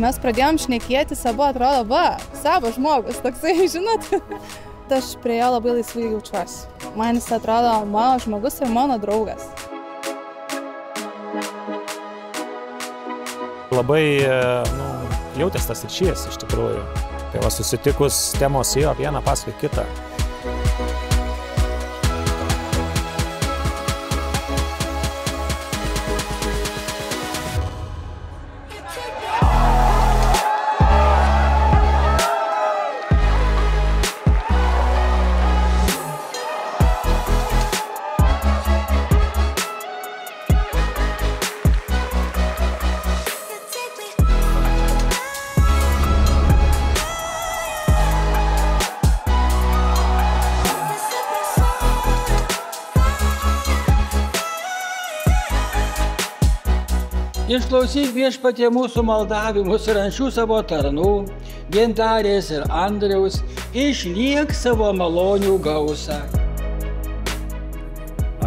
mes pradėjom šnekėtis, abu atrodo, va, savo žmogus, toksai, žinot. Aš prie jo labai laisvai jaučiuosi. Man jis atrodo mano žmogus ir mano draugas. Labai jautės tas ryšys iš tikrųjų. Tai va, susitikus temos jo vieną paskui kitą. Išklausyk Viešpatie mūsų maldavimus ir ant šių savo tarnų, Gintarės ir Andriaus, išliek savo malonių gausą.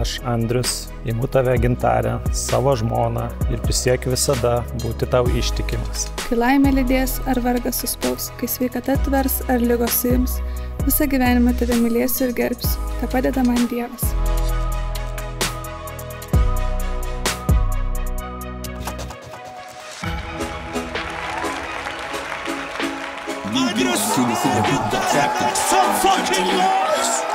Aš, Andrius, imu tave, Gintarę, savo žmoną ir prisiekiu visada būti tau ištikimas. Kai laimė lydės ar vargas suspaus, kai sveikata tvers ar ligos suims, visą gyvenimą tave mylėsiu ir gerbsiu, te padeda man Dievas. Andrius! Some fucking noise!